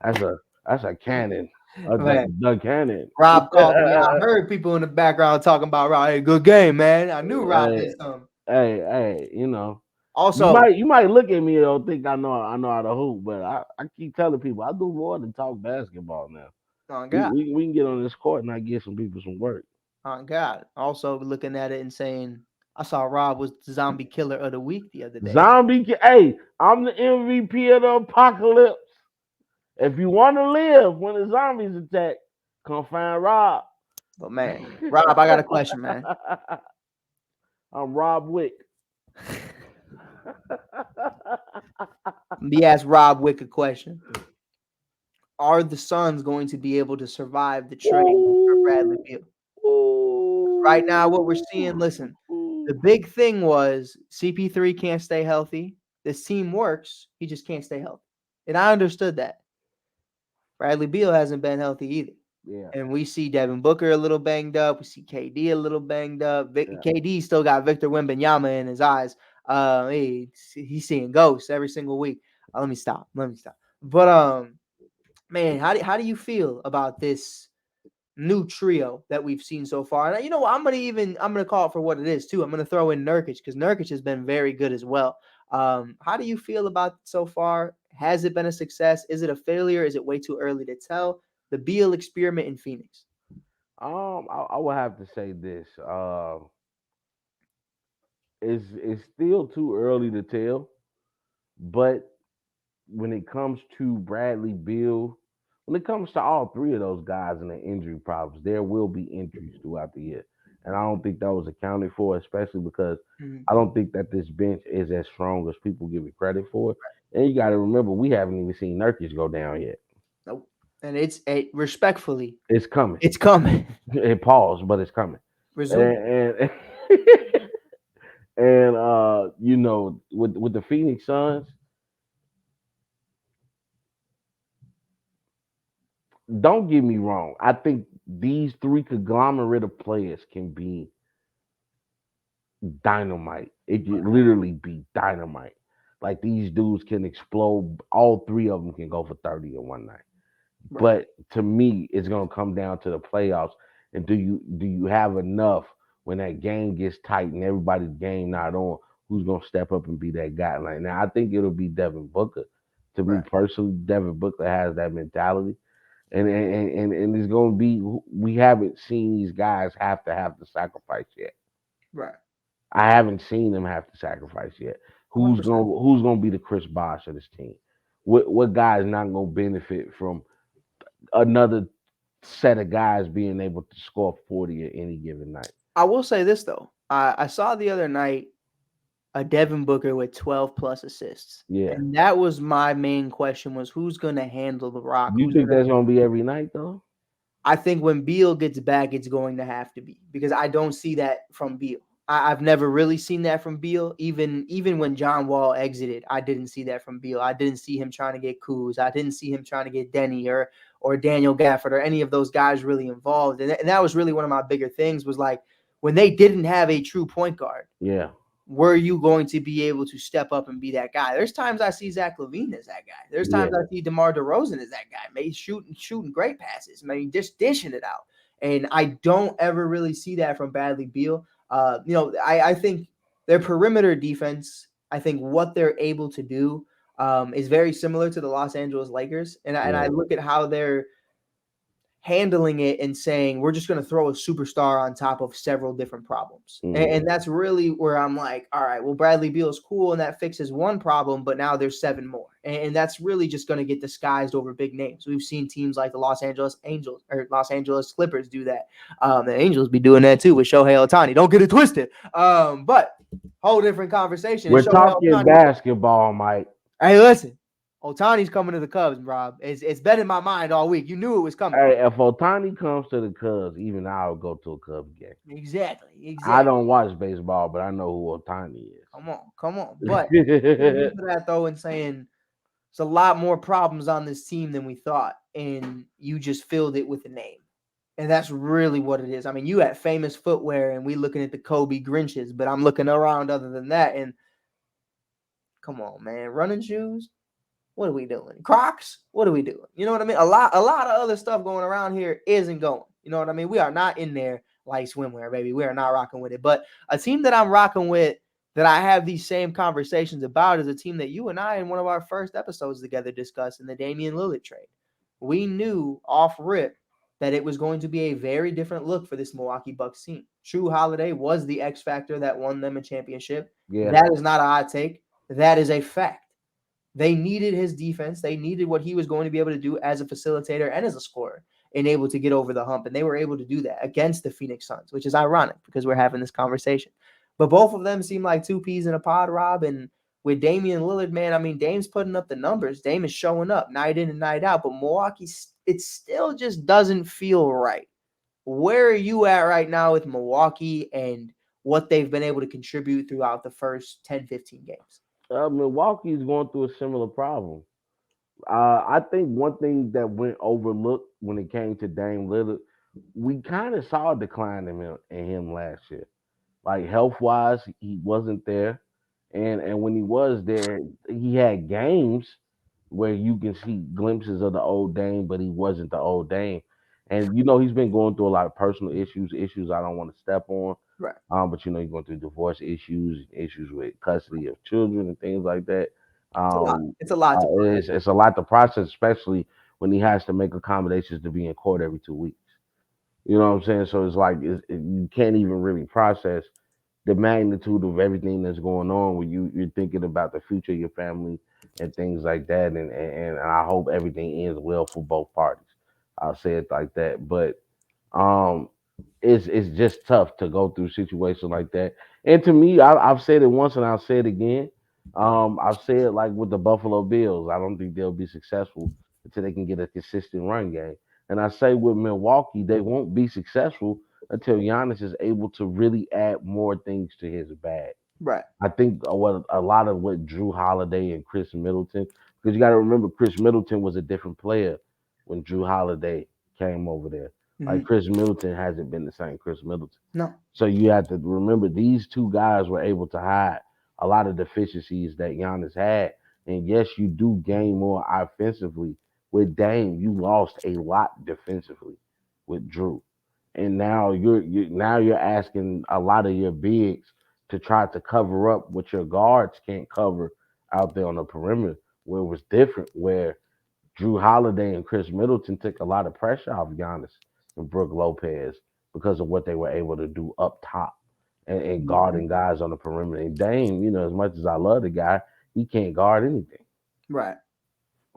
That's a cannon. The cannon. Rob called me. I heard people in the background talking about Rob. Hey, good game, man. I knew Rob did something. Hey, Also, you might look at me and think I know how to hoop, but I keep telling people I do more than talk basketball now. Oh God. We can get on this court and I get some people some work. Oh God. Also looking at it and saying, I saw Rob was the zombie killer of the week the other day. Hey, I'm the MVP of the apocalypse. If you want to live when the zombies attack, come find Rob. But man, Rob, I got a question, man. I'm Rob Wick. Me ask Rob Wick a question. Are the Suns going to be able to survive the trade for Bradley Beal? Right now, what we're seeing, listen, the big thing was CP3 can't stay healthy. This team works. He just can't stay healthy. And I understood that. Bradley Beal hasn't been healthy either. Yeah. And we see Devin Booker a little banged up. We see KD a little banged up. Yeah. KD still got Victor Wembanyama in his eyes. He's seeing ghosts every single week. Let me stop. But man, how do you feel about this new trio that we've seen so far? And you know what? I'm gonna call it for what it is too. I'm gonna throw in Nurkic because Nurkic has been very good as well. How do you feel about it so far? Has it been a success? Is it a failure? Is it way too early to tell? The Beal experiment in Phoenix. I would have to say this. It's still too early to tell, but when it comes to Bradley Beal, when it comes to all three of those guys and the injury problems, there will be injuries throughout the year. And I don't think that was accounted for, especially because I don't think that this bench is as strong as people give it credit for. And you got to remember, we haven't even seen Nurkic go down yet. Nope. And it's respectfully, It's coming. it's coming. It paused, but it's coming. Resume. And and you know, with the Phoenix Suns, don't get me wrong. I think these three conglomerate of players can be dynamite. It can literally be dynamite. Like these dudes can explode. All three of them can go for 30 in one night. Right. But to me, it's gonna come down to the playoffs. And do you have enough when that game gets tight and everybody's game not on? Who's gonna step up and be that guy? Like now, I think it'll be Devin Booker. To me personally, Devin Booker has that mentality. And it's going to be, we haven't seen these guys have to sacrifice yet. Right. I haven't seen them have to sacrifice yet. Who's 100%. going to be the Chris Bosh of this team? What guy is not going to benefit from another set of guys being able to score 40 at any given night? I will say this though. I saw the other night a Devin Booker with 12 plus assists. Yeah. And that was my main question, was who's going to handle the rock? You think that's going to be every night though? I think when Beal gets back, it's going to have to be, because I don't see that from Beal. I've never really seen that from Beal. Even when John Wall exited, I didn't see that from Beal. I didn't see him trying to get Kuz. I didn't see him trying to get Denny or Daniel Gafford or any of those guys really involved. And that was really one of my bigger things, was like when they didn't have a true point guard. Yeah. Were you going to be able to step up and be that guy? There's times I see Zach LaVine as that guy. There's times I see DeMar DeRozan as that guy. Maybe shooting great passes. Maybe just dishing it out. And I don't ever really see that from Bradley Beal. I think their perimeter defense, I think what they're able to do is very similar to the Los Angeles Lakers. And I look at how they're handling it and saying, we're just going to throw a superstar on top of several different problems. And that's really where I'm like, all right, well, Bradley Beal is cool and that fixes one problem, but now there's 7 more. And that's really just going to get disguised over big names. We've seen teams like the Los Angeles Angels or Los Angeles Clippers do that. The Angels be doing that too with Shohei Ohtani. Don't get it twisted. But whole different conversation. We're talking basketball, Mike. Hey, listen. Ohtani's coming to the Cubs, Rob. It's been in my mind all week. You kneue it was coming. Hey, if Ohtani comes to the Cubs, even I'll go to a Cubs game. Exactly. I don't watch baseball, but I know who Ohtani is. Come on. But that though, and saying there's a lot more problems on this team than we thought, and you just filled it with a name. And that's really what it is. I mean, you had famous footwear, and we looking at the Kobe Grinches, but I'm looking around other than that, and come on, man. Running shoes? What are we doing? Crocs? What are we doing? You know what I mean? A lot of other stuff going around here isn't going. You know what I mean? We are not in there like swimwear, baby. We are not rocking with it. But a team that I'm rocking with, that I have these same conversations about, is a team that you and I in one of our first episodes together discussed, in the Damian Lillard trade. We knew off rip that it was going to be a very different look for this Milwaukee Bucks team. Jrue Holiday was the X factor that won them a championship. Yeah. That is not a hot take. That is a fact. They needed his defense. They needed what he was going to be able to do as a facilitator and as a scorer, and able to get over the hump. And they were able to do that against the Phoenix Suns, which is ironic because we're having this conversation. But both of them seem like 2 peas in a pod, Rob. And with Damian Lillard, man, I mean, Dame's putting up the numbers. Dame is showing up night in and night out. But Milwaukee, it still just doesn't feel right. Where are you at right now with Milwaukee and what they've been able to contribute throughout the first 10, 15 games? Milwaukee is going through a similar problem. I think one thing that went overlooked when it came to Dame Lillard, we kind of saw a decline in him last year. Like health wise, he wasn't there, and when he was there, he had games where you can see glimpses of the old Dame, but he wasn't the old Dame. And he's been going through a lot of personal issues I don't want to step on. Right. But he's going through divorce issues with custody of children and things like that. It's a lot. Um, It's a lot to it's a lot to process, especially when he has to make accommodations to be in court every 2 weeks. You know what I'm saying? So it's like you can't even really process the magnitude of everything that's going on when you're thinking about the future of your family and things like that. And I hope everything ends well for both parties. I'll say it like that. But um, it's just tough to go through situations like that. And to me, I've said it once and I'll say it again. I've said like with the Buffalo Bills, I don't think they'll be successful until they can get a consistent run game. And I say with Milwaukee, they won't be successful until Giannis is able to really add more things to his bag. right. I think what a lot of what Drew Holiday and Chris Middleton, because you got to remember Chris Middleton was a different player when Drew Holiday came over there. Like Mhm. Chris Middleton hasn't been the same Chris Middleton. No. So you have to remember these two guys were able to hide a lot of deficiencies that Giannis had. And yes, you do gain more offensively with Dame. You lost a lot defensively with Drew, and now you're asking a lot of your bigs to try to cover up what your guards can't cover out there on the perimeter. Where it was different, where Drew Holiday and Chris Middleton took a lot of pressure off Giannis and Brook Lopez because of what they were able to do up top and Mhm. guarding guys on the perimeter. And Dame, as much as I love the guy, he can't guard anything. Right.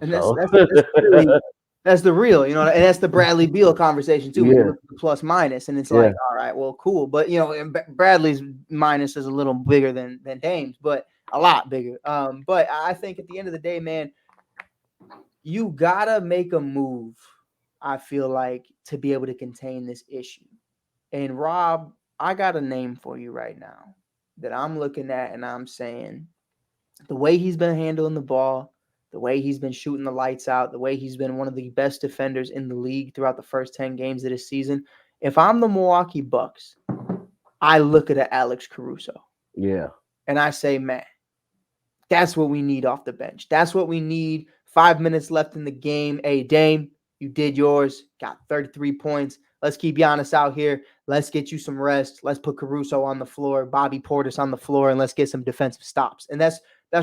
And that's So that's that's really that's the real, and that's the Bradley Beal conversation too. When you yeah, look at the plus minus, and it's yeah, like, all right, well, cool, but and Bradley's minus is a little bigger than Dame's, but a lot bigger. But I think at the end of the day, man, you gotta make a move. I feel like to be able to contain this issue. And Rob, I got a name for you right now that I'm looking at, and I'm saying the way he's been handling the ball, the way he's been shooting the lights out, the way he's been one of the best defenders in the league throughout the first 10 games of this season. If I'm the Milwaukee Bucks, I look at Alex Caruso yeah, and I say, man, that's what we need off the bench. That's what we need. 5 minutes left in the game. Hey, Dame, you did yours. Got 33 points. Let's keep Giannis out here. Let's get you some rest. Let's put Caruso on the floor, Bobby Portis on the floor, and let's get some defensive stops. And that's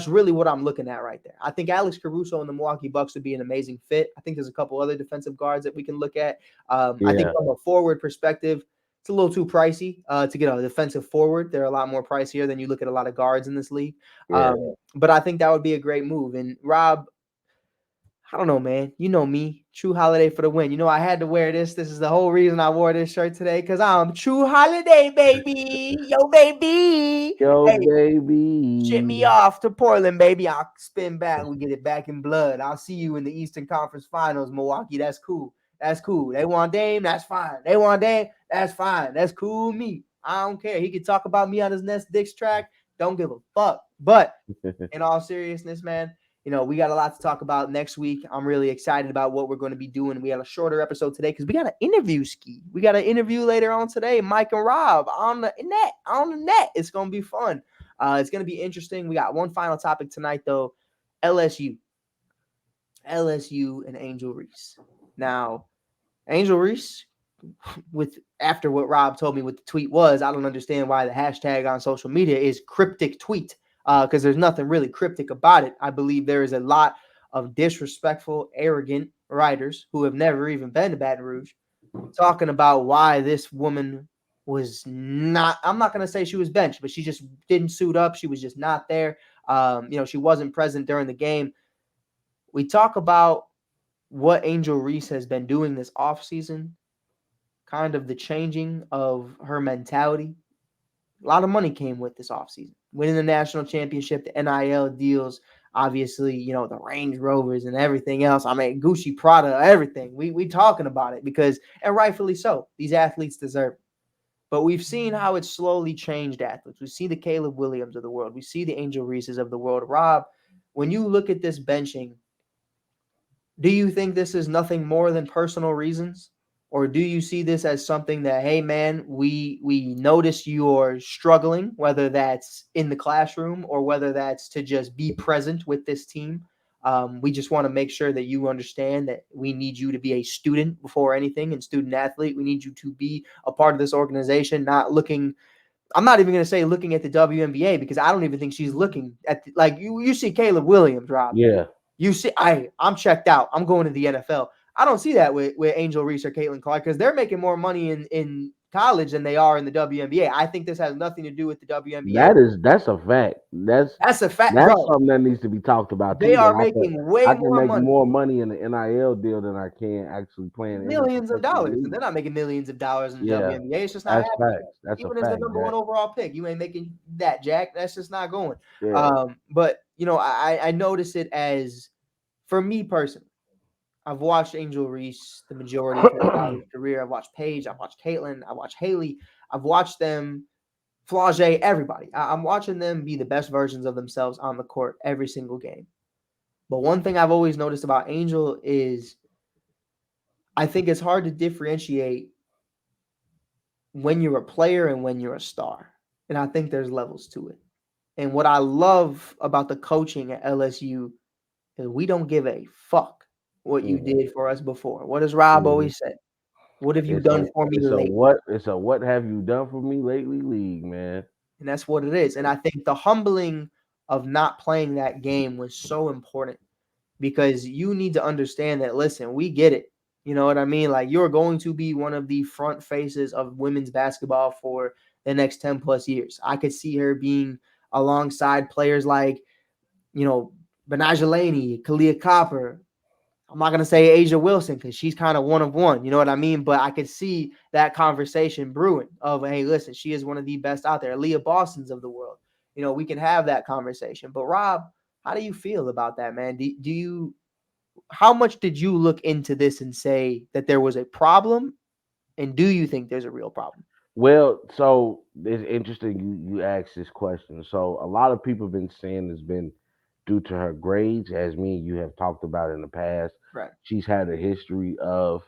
really what I'm looking at right there. I think Alex Caruso and the Milwaukee Bucks would be an amazing fit. I think there's a couple other defensive guards that we can look at. I think yeah, from a forward perspective, it's a little too pricey to get a defensive forward. They're a lot more pricier than you look at a lot of guards in this league. yeah. But I think that would be a great move. And Rob, I don't know, man. You know me, True Holiday for the win. I had to wear this. This is the whole reason I wore this shirt today because I'm True Holiday, baby. Yo, baby. Yo, Hey, ship baby. me off to Portland, baby. I'll spin back. We get it back in blood. I'll see you in the Eastern Conference Finals, Milwaukee. That's cool. That's cool. They want Dame. That's fine. They want Dame. That's fine. That's cool with me. I don't care. He can talk about me on his next Dick's track. Don't give a fuck. But in all seriousness, man, we got a lot to talk about next week. I'm really excited about what we're going to be doing. We got a shorter episode today because we got an interview ski. We got an interview later on today, Mike and Rob on the net. It's going to be fun. It's going to be interesting. We got one final topic tonight, though. LSU and Angel Reese. Now, Angel Reese, after what Rob told me what the tweet was, I don't understand why the hashtag on social media is cryptic tweet because there's nothing really cryptic about it. I believe there is a lot of disrespectful, arrogant writers who have never even been to Baton Rouge talking about why this woman was not, I'm not going to say she was benched, but she just didn't suit up. She was just not there. She wasn't present during the game. We talk about what Angel Reese has been doing this offseason, kind of the changing of her mentality. A lot of money came with this offseason. Winning the national championship, the NIL deals, obviously, the Range Rovers and everything else. I mean, Gucci, Prada, everything. We talking about it because, and rightfully so, these athletes deserve it. But we've seen how it's slowly changed athletes. We see the Caleb Williams of the world. We see the Angel Reeses of the world. Rob, when you look at this benching, Do you think this is nothing more than personal reasons? Or do you see this as something that, hey man, we notice you're struggling, whether that's in the classroom or whether that's to just be present with this team. We just want to make sure that you understand that we need you to be a student before anything and student athlete. We need you to be a part of this organization, not looking. I'm not even going to say looking at the WNBA because I don't even think she's looking at like you see Caleb Williams, Rob. Yeah. You see, I'm checked out. I'm going to the NFL. I don't see that with Angel Reese or Caitlin Clark because they're making more money in college than they are in the WNBA. I think this has nothing to do with the WNBA. That's a fact. That's a fact, That's bro. something that needs to be talked about They too. are That making way I can more make money, more money in the NIL deal than I can actually playing in a millions of professional dollars, and league. they're not making millions of dollars in the Yeah, WNBA. It's just not that's happening. facts. That's a Even as the fact, number Jack. one overall pick, you ain't making that, Jack. That's just not going. Yeah. But I notice it as for me personally. I've watched Angel Reese the majority of her college career. I've watched Paige. I've watched Caitlin. I watched Haley. I've watched them, Flage, everybody. I'm watching them be the best versions of themselves on the court every single game. But one thing I've always noticed about Angel is I think it's hard to differentiate when you're a player and when you're a star. And I think there's levels to it. And what I love about the coaching at LSU is we don't give a fuck what you Mhm, did for us before. What does Rob mhm. always say? What have you done for me lately? It's a what have you done for me lately league, man. And that's what it is. And I think the humbling of not playing that game was so important because you need to understand that, listen, we get it. You know what I mean? Like, you're going to be one of the front faces of women's basketball for the next 10 plus years. I could see her being alongside players like, Benaja Laney, Kalia Copper. I'm not gonna say Asia Wilson because she's kind of one of one. You know what I mean? But I could see that conversation brewing of, hey, listen, she is one of the best out there. Leah Boston's of the world. We can have that conversation. But Rob, how do you feel about that, man? Do you how much did you look into this and say that there was a problem? And do you think there's a real problem? Well, so it's interesting you asked this question. So a lot of people have been saying it's been due to her grades, as me and you have talked about in the past. Right. She's had a history of,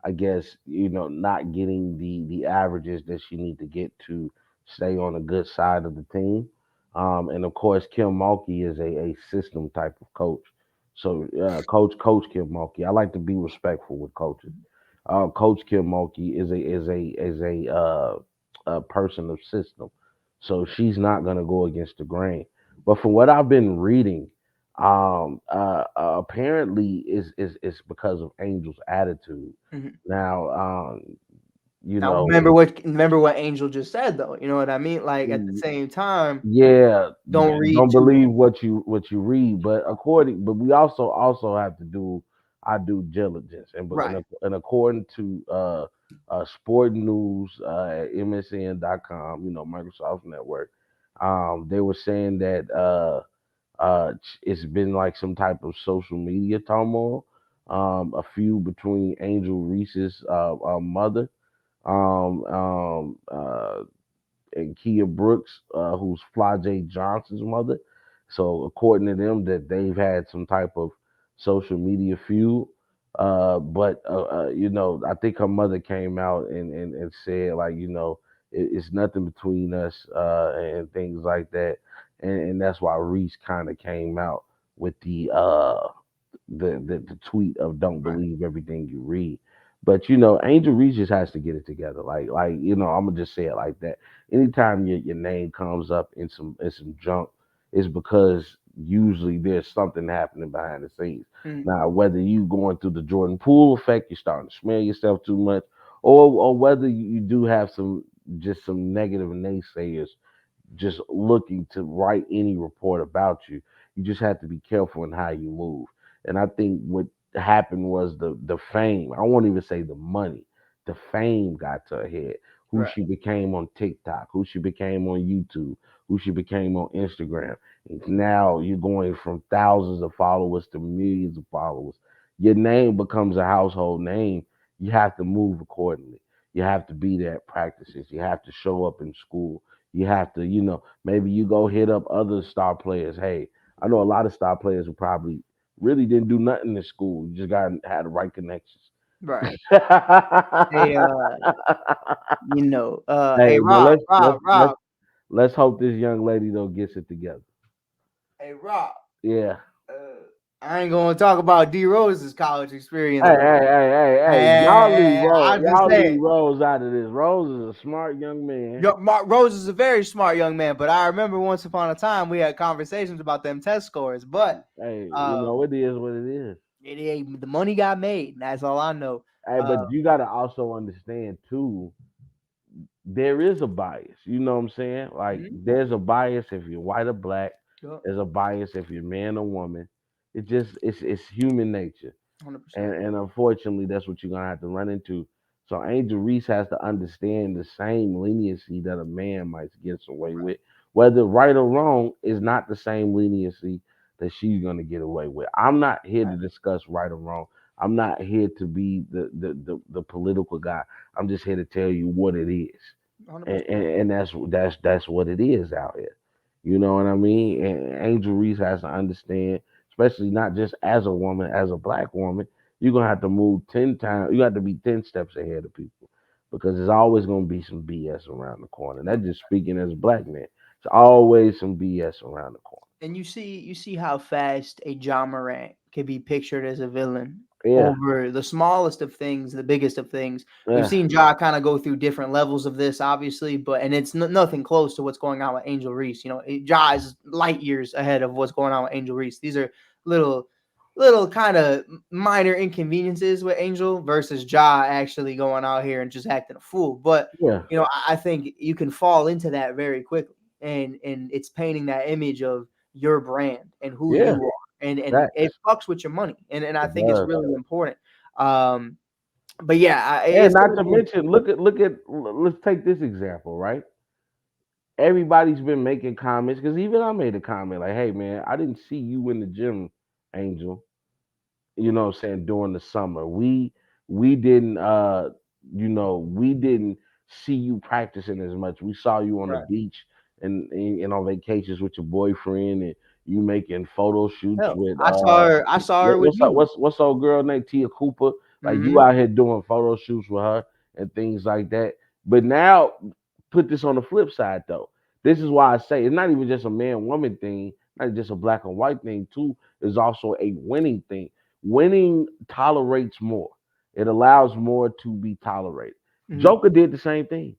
I guess, not getting the averages that she need to get to stay on the good side of the team. And of course, Kim Mulkey is a system type of coach. So, Coach Kim Mulkey. I like to be respectful with coaches. Coach Kim Mulkey a person of system, so she's not gonna go against the grain. But from what I've been reading, apparently is because of Angel's attitude. Mhm. Now, you Now know, remember what Angel just said though. You know what I mean? Like at the mm, same time, yeah, don't read don't too believe what you read, but we also have to do our due diligence, right. and according to Sport News at MSN.com, Microsoft Network, they were saying that it's been like some type of social media turmoil, a few between Angel Reese's mother, um, um, uh, and Kia Brooks, who's Flajay Johnson's mother. So according to them, that they've had some type of social media feud. But I think her mother came out and said like, it's nothing between us and things like that, and that's why Reese kind of came out with the tweet of don't Right. believe everything you read. But Angel Reese just has to get it together. I'm gonna just say it like that. Anytime your name comes up in some junk, it's because usually there's something happening behind the scenes. Mm, Now, whether you going through the Jordan Poole effect, you're starting to smell yourself too much, or whether you do have some negative naysayers just looking to write any report about you. You just have to be careful in how you move. And I think what happened was the fame. I won't even say the money. The fame got to her head. Who right. she became on TikTok, who she became on YouTube, who she became on Instagram. And now you're going from thousands of followers to millions of followers. Your name becomes a household name. You have to move accordingly. You have to be there at practices. You have to show up in school. You have to, maybe you go hit up other star players. Hey, I know a lot of star players will probably really didn't do nothing in school. You just had the right connections. Right. Hey, Hey, hey, but Rob, Rob, Rob. let's hope this young lady though gets it together. Hey, Rob. Yeah. I ain't gonna talk about D Rose's college experience. Hey. Y'all leave Saying. Rose out of this. Rose is a smart young man. Rose is a very smart young man, but I remember once upon a time we had conversations about them test scores. But hey, it is what it is. The money got made. That's all I know. Hey, but you gotta also understand too, there is a bias. You know what I'm saying? Like there's a bias if you're white or black. There's a bias if you're man or woman. It's human nature. 100%. And unfortunately that's what you're gonna have to run into. So Angel Reese has to understand the same leniency that a man might get away with. Whether right or wrong is not the same leniency that she's gonna get away with. I'm not here to discuss right or wrong. I'm not here to be the political guy. I'm just here to tell you what it is, and that's what it is out here. You know what I mean? And Angel Reese has to understand, especially not just as a woman, as a black woman, you're gonna have to move 10 times. You have to be 10 steps ahead of people because there's always gonna be some BS around the corner. That's just speaking as a black man. It's always some BS around the corner. And you see how fast a John Morant can be pictured as a villain Yeah. over the smallest of things, the biggest of things. Yeah. We've seen Ja kind of go through different levels of this, obviously, and it's nothing close to what's going on with Angel Reese. Ja is light years ahead of what's going on with Angel Reese. These are little kind of minor inconveniences with Angel versus Ja actually going out here and just acting a fool. But I think you can fall into that very quickly, and it's painting that image of your brand and who you are, and it fucks with your money, and I think it's really important. But and not to mention, look at let's take this example, right? Everybody's been making comments because even I made a comment like, "Hey man, I didn't see you in the gym, Angel." You know what I'm saying, during the summer. We didn't we didn't see you practicing as much. We saw you on the beach and on vacations with your boyfriend and you making photo shoots with I saw her with you. What's old girl named Tia Cooper? Like you out here doing photo shoots with her and things like that. But now put this on the flip side though. This is why I say it's not even just a man-woman thing, not just a black and white thing too. It's also a winning thing. Winning tolerates more. It allows more to be tolerated. Joker did the same thing.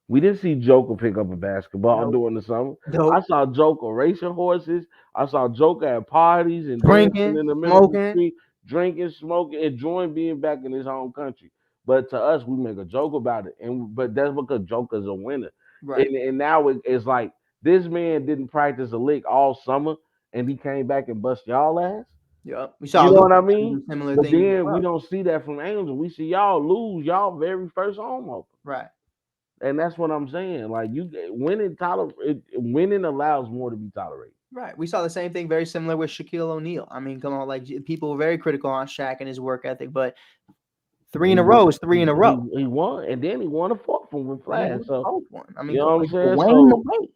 We didn't see Joker pick up a basketball during the summer. I saw Joker racing horses. I saw Joker at parties and dancing in the middle of the street, drinking, smoking, enjoying being back in his home country. But to us, we make a joke about it, but that's because Joker's a winner. Right. And now it's like this man didn't practice a lick all summer, and he came back and bust y'all ass. Yeah, we saw. You know what I mean? But then we don't see that from Angel. We see y'all lose y'all very first home opener. Right. And that's what I'm saying. Like winning allows more to be tolerated. Right. We saw the same thing, very similar with Shaquille O'Neal. I mean, come on, like people were very critical on Shaq and his work ethic, but 3 in a row is 3 in a row. He won, and then he won a fourth one with Flash. So I mean, you know what I'm saying?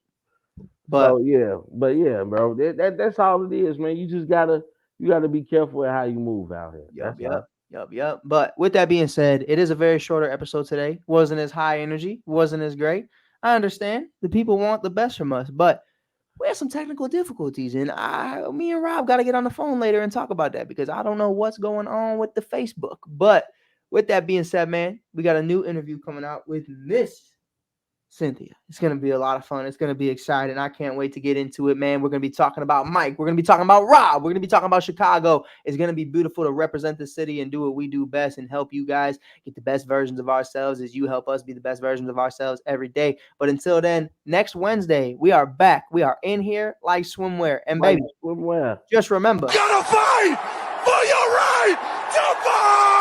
But yeah, bro, that's all it is, man. You just gotta be careful with how you move out here. Yep. But with that being said, it is a very shorter episode today. Wasn't as high energy, wasn't as great. I understand the people want the best from us, but we had some technical difficulties, and me and Rob got to get on the phone later and talk about that because I don't know what's going on with the Facebook. But with that being said, man, we got a new interview coming out with Miss Cynthia. It's going to be a lot of fun. It's going to be exciting. I can't wait to get into it, man. We're going to be talking about Mike. We're going to be talking about Rob. We're going to be talking about Chicago. It's going to be beautiful to represent the city and do what we do best and help you guys get the best versions of ourselves as you help us be the best versions of ourselves every day. But until then, next Wednesday, we are back. We are in here like swimwear. And baby, swimwear. Just remember, gonna fight for your right to fight!